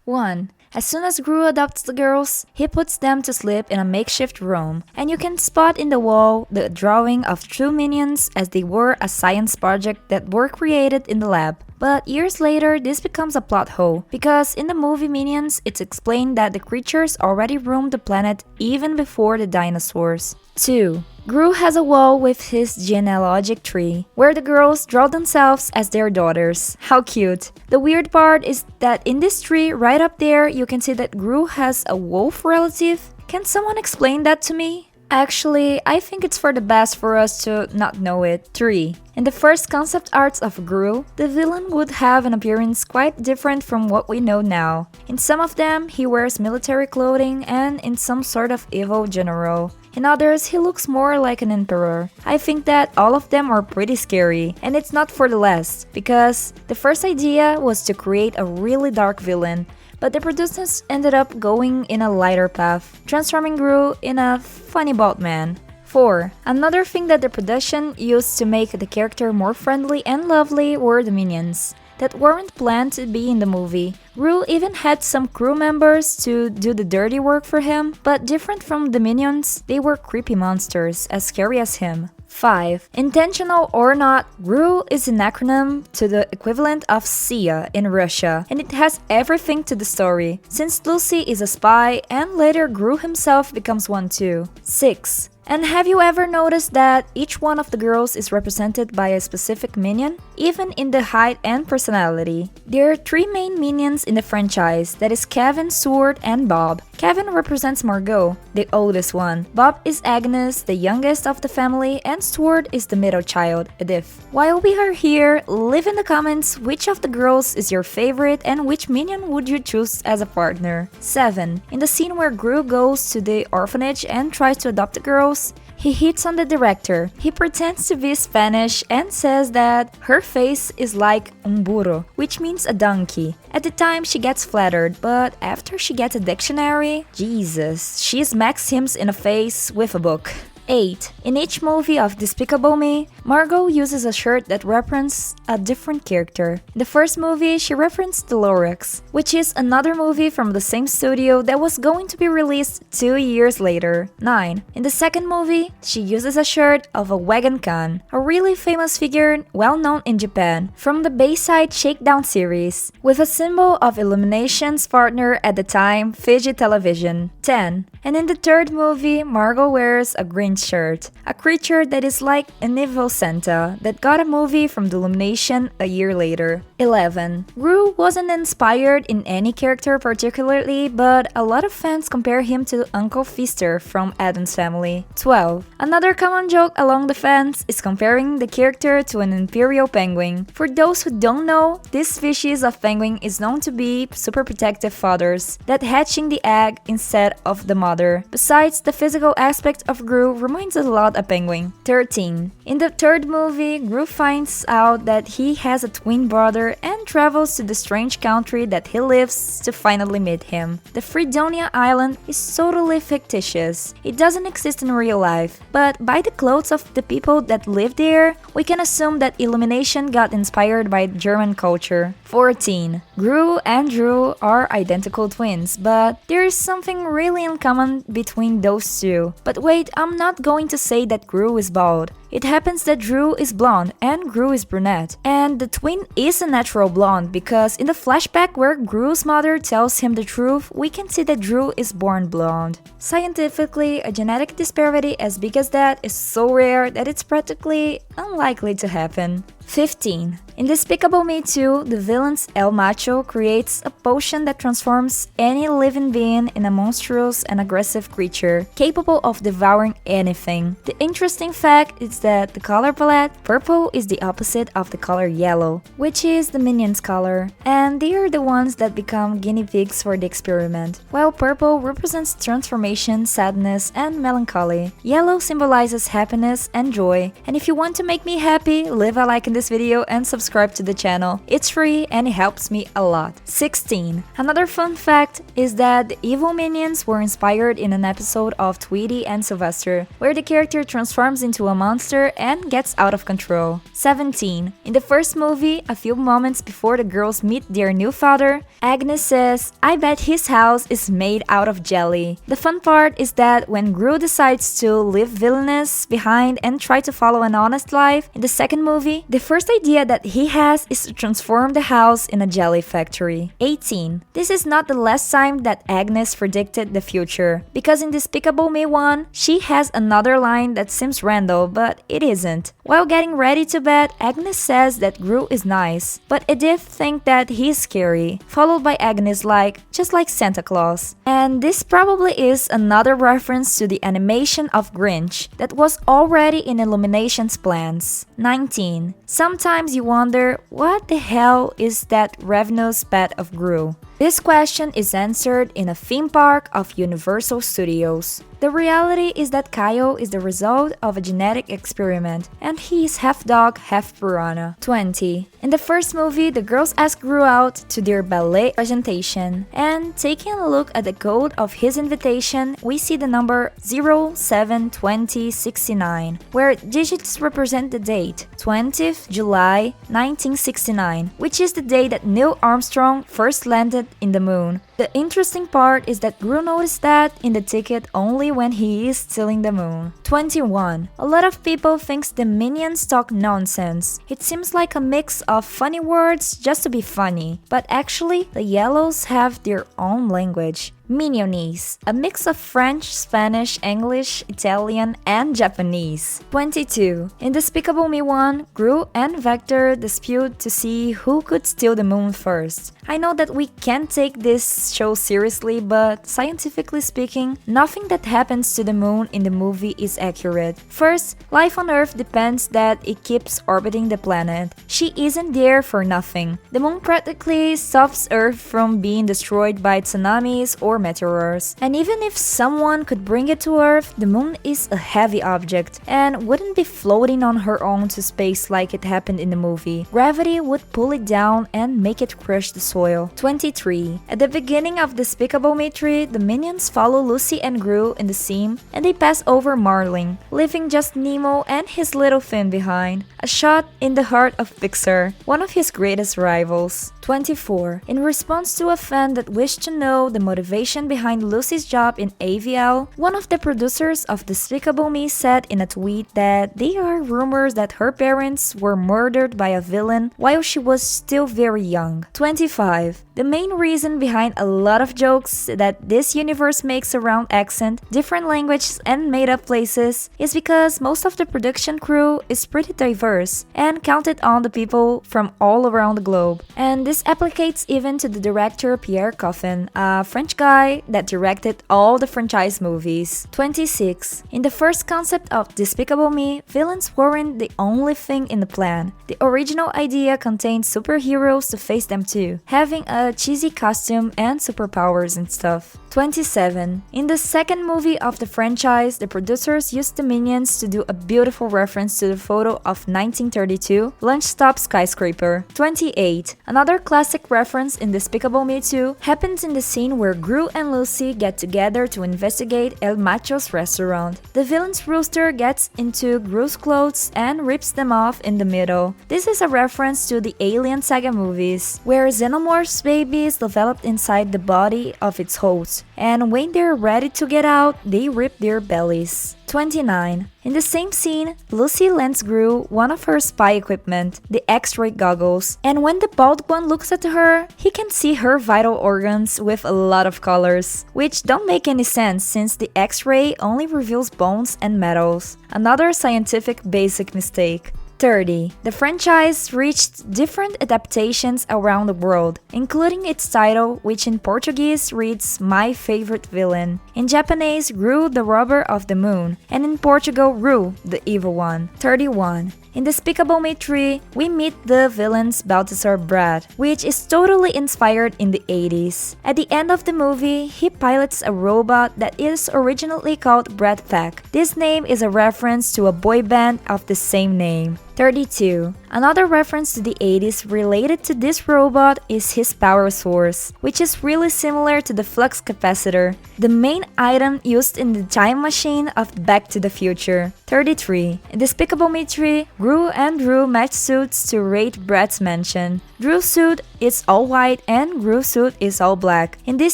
1. As soon as Gru adopts the girls, he puts them to sleep in a makeshift room, and you can spot in the wall the drawing of true minions as they were a science project that were created in the lab. But years later, this becomes a plot hole, because in the movie Minions, it's explained that the creatures already roamed the planet even before the dinosaurs. 2. Gru has a wall with his genealogic tree, where the girls draw themselves as their daughters. How cute! The weird part is that in this tree, right up there, you can see that Gru has a wolf relative. Can someone explain that to me? Actually, I think it's for the best for us to not know it. 3. In the first concept arts of Gru, the villain would have an appearance quite different from what we know now. In some of them, he wears military clothing and in some sort of evil general. In others, he looks more like an emperor. I think that all of them are pretty scary, and it's not for the less, because the first idea was to create a really dark villain, but the producers ended up going in a lighter path, transforming Gru in a funny bald man. 4. Another thing that the production used to make the character more friendly and lovely were the minions that weren't planned to be in the movie. Gru even had some crew members to do the dirty work for him, but different from the minions, they were creepy monsters, as scary as him. 5. Intentional or not, Gru is an acronym to the equivalent of SIA in Russia, and it has everything to the story, since Lucy is a spy and later Gru himself becomes one too. 6. And have you ever noticed that each one of the girls is represented by a specific minion? Even in the height and personality. There are 3 main minions in the franchise, that is Kevin, Sword, and Bob. Kevin represents Margo, the oldest one. Bob is Agnes, the youngest of the family, and Sword is the middle child, Edith. While we are here, leave in the comments which of the girls is your favorite and which minion would you choose as a partner. 7. In the scene where Gru goes to the orphanage and tries to adopt the girls, he hits on the director. He pretends to be Spanish and says that her face is like un burro, which means a donkey. At the time, she gets flattered, but after she gets a dictionary, Jesus, she smacks him in the face with a book. 8. In each movie of Despicable Me, Margo uses a shirt that references a different character. In the first movie, she referenced Dreamworks, which is another movie from the same studio that was going to be released 2 years later. 9. In the second movie, she uses a shirt of a Wagon Kan, a really famous figure well known in Japan, from the Bayside Shakedown series, with a symbol of Illumination's partner at the time, Fiji Television. 10. And in the third movie, Margo wears a green shirt, a creature that is like an evil Santa that got a movie from the Illumination a year later. 11. Gru wasn't inspired in any character particularly, but a lot of fans compare him to Uncle Feaster from Addams Family. 12. Another common joke along the fans is comparing the character to an imperial penguin. For those who don't know, this species of penguin is known to be super protective fathers that hatching the egg instead of the mother. Besides, the physical aspect of Gru reminds a lot of penguin. 13. In the third movie, Gru finds out that he has a twin brother and travels to the strange country that he lives to finally meet him. The Fredonia Island is totally fictitious. It doesn't exist in real life, but by the clothes of the people that live there, we can assume that Illumination got inspired by German culture. 14. Gru and Drew are identical twins, but there is something really in common between those two. But wait, I'm not going to say that Gru is bald. It happens that Drew is blonde and Gru is brunette. And the twin is a natural blonde because in the flashback where Gru's mother tells him the truth, we can see that Drew is born blonde. Scientifically, a genetic disparity as big as that is so rare that it's practically unlikely to happen. 15. In Despicable Me 2, the villain's El Macho creates a potion that transforms any living being in a monstrous and aggressive creature, capable of devouring anything. The interesting fact is that the color palette, purple is the opposite of the color yellow, which is the minion's color, and they are the ones that become guinea pigs for the experiment. While purple represents transformation, sadness, and melancholy, yellow symbolizes happiness and joy, and if you want to make me happy, live a like this video and subscribe to the channel. It's free and it helps me a lot. 16. Another fun fact is that the evil minions were inspired in an episode of Tweety and Sylvester, where the character transforms into a monster and gets out of control. 17. In the first movie, a few moments before the girls meet their new father, Agnes says, "I bet his house is made out of jelly." The fun part is that when Gru decides to leave Villainous behind and try to follow an honest life in the second movie, the first idea that he has is to transform the house in a jelly factory. 18. This is not the last time that Agnes predicted the future, because in Despicable Me 1, she has another line that seems random, but it isn't. While getting ready to bed, Agnes says that Gru is nice, but Edith thinks that he's scary, followed by Agnes just like Santa Claus. And this probably is another reference to the animation of Grinch that was already in Illumination's plans. 19. Sometimes you wonder, what the hell is that ravenous pet of Gru? This question is answered in a theme park of Universal Studios. The reality is that Kyle is the result of a genetic experiment, and he is half dog, half piranha. 20. In the first movie, the girls ask Gru out to their ballet presentation, and taking a look at the code of his invitation, we see the number 072069, where digits represent the date, 20th July 1969, which is the day that Neil Armstrong first landed in the moon. The interesting part is that Gru noticed that in the ticket only when he is stealing the moon. 21. A lot of people thinks the minions talk nonsense. It seems like a mix of funny words just to be funny, but actually the yellows have their own language. Minionese, a mix of French, Spanish, English, Italian, and Japanese. 22. In Despicable Me 1, Gru and Vector dispute to see who could steal the moon first. I know that we can't take this show seriously, but scientifically speaking, nothing that happens to the moon in the movie is accurate. First, life on Earth depends that it keeps orbiting the planet. She isn't there for nothing. The moon practically stops Earth from being destroyed by tsunamis or meteors. And even if someone could bring it to Earth, the moon is a heavy object and wouldn't be floating on her own to space like it happened in the movie. Gravity would pull it down and make it crush the soil. 23. At the beginning of Despicable Me 3, the minions follow Lucy and Gru in the scene and they pass over Marlin, leaving just Nemo and his little fin behind. A shot in the heart of Pixar, one of his greatest rivals. 24. In response to a fan that wished to know the motivation behind Lucy's job in AVL, one of the producers of Despicable Me said in a tweet that there are rumors that her parents were murdered by a villain while she was still very young. 25. The main reason behind a lot of jokes that this universe makes around accent, different languages, and made-up places is because most of the production crew is pretty diverse and counted on the people from all around the globe. And this applicates even to the director Pierre Coffin, a French guy that directed all the franchise movies. 26. In the first concept of Despicable Me, villains weren't the only thing in the plan. The original idea contained superheroes to face them too, having a cheesy costume and superpowers and stuff. 27. In the second movie of the franchise, the producers used the minions to do a beautiful reference to the photo of 1932 Lunch Stop Skyscraper. 28. Another classic reference in Despicable Me 2 happens in the scene where Gru and Lucy get together to investigate El Macho's restaurant. The villain's rooster gets into Gru's clothes and rips them off in the middle. This is a reference to the Alien Saga movies, where Xenomorph's babies developed inside the body of its host, and when they're ready to get out, they rip their bellies. 29. In the same scene, Lucy lends Gru one of her spy equipment, the X-ray goggles, and when the bald one looks at her, he can see her vital organs with a lot of colors, which don't make any sense since the X-ray only reveals bones and metals. Another scientific basic mistake. 30. The franchise reached different adaptations around the world, including its title, which in Portuguese reads My Favorite Villain, in Japanese Gru the Robber of the Moon, and in Portugal Ru the Evil One. 31. In Despicable Me 3, we meet the villain's Balthazar Brad, which is totally inspired in the 80s. At the end of the movie, he pilots a robot that is originally called Brad Pack. This name is a reference to a boy band of the same name. 32. Another reference to the 80s related to this robot is his power source, which is really similar to the flux capacitor, the main item used in the time machine of Back to the Future. 33. In Despicable Me 3, Gru and Drew match suits to raid Brett's mansion. Drew's suit is all white and Gru's suit is all black. In this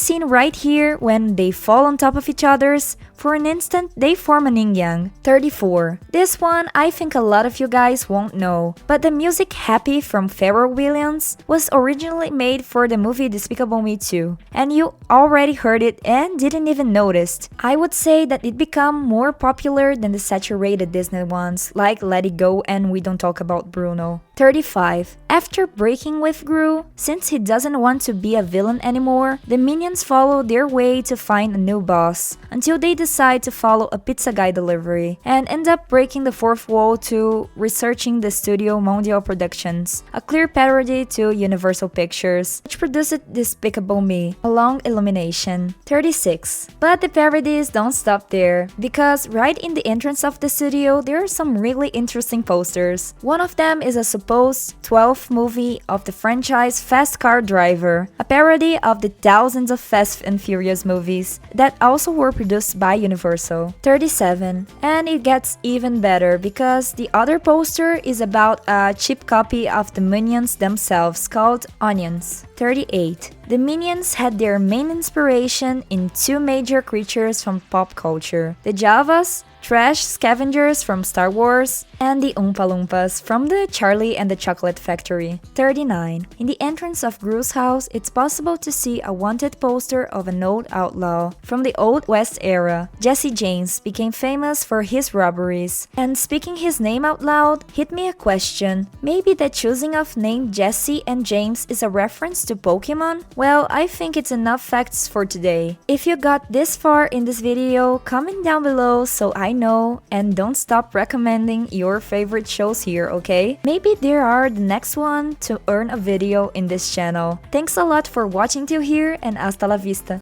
scene right here, when they fall on top of each other's, for an instant, they form an yin-yang. 34. This one, I think a lot of you guys won't know, but the music Happy from Pharrell Williams was originally made for the movie Despicable Me 2, and you already heard it and didn't even notice. I would say that it became more popular than the saturated Disney ones, like Let It Go and We Don't Talk About Bruno. 35. After breaking with Gru, since he doesn't want to be a villain anymore, the minions follow their way to find a new boss, until they decide to follow a pizza guy delivery, and end up breaking the fourth wall to researching the studio Mondial Productions, a clear parody to Universal Pictures, which produced Despicable Me, along Illumination. 36. But the parodies don't stop there, because right in the entrance of the studio, there are some really interesting posters. One of them is a supposed 12th movie of the franchise Fast Car Driver, a parody of the thousands of Fast and Furious movies that also were produced by Universal. 37. And it gets even better because the other poster is about a cheap copy of the Minions themselves called Onions. 38. The Minions had their main inspiration in two major creatures from pop culture, the Javas, trash scavengers from Star Wars, and the Oompa Loompas from the Charlie and the Chocolate Factory. 39. In the entrance of Gru's house, it's possible to see a wanted poster of an old outlaw from the Old West era. Jesse James became famous for his robberies. And speaking his name out loud, hit me a question. Maybe the choosing of name Jesse and James is a reference to Pokemon? Well, I think it's enough facts for today. If you got this far in this video, comment down below so I know, and don't stop recommending your favorite shows here, okay? Maybe there are the next one to earn a video in this channel. Thanks a lot for watching till here, and hasta la vista!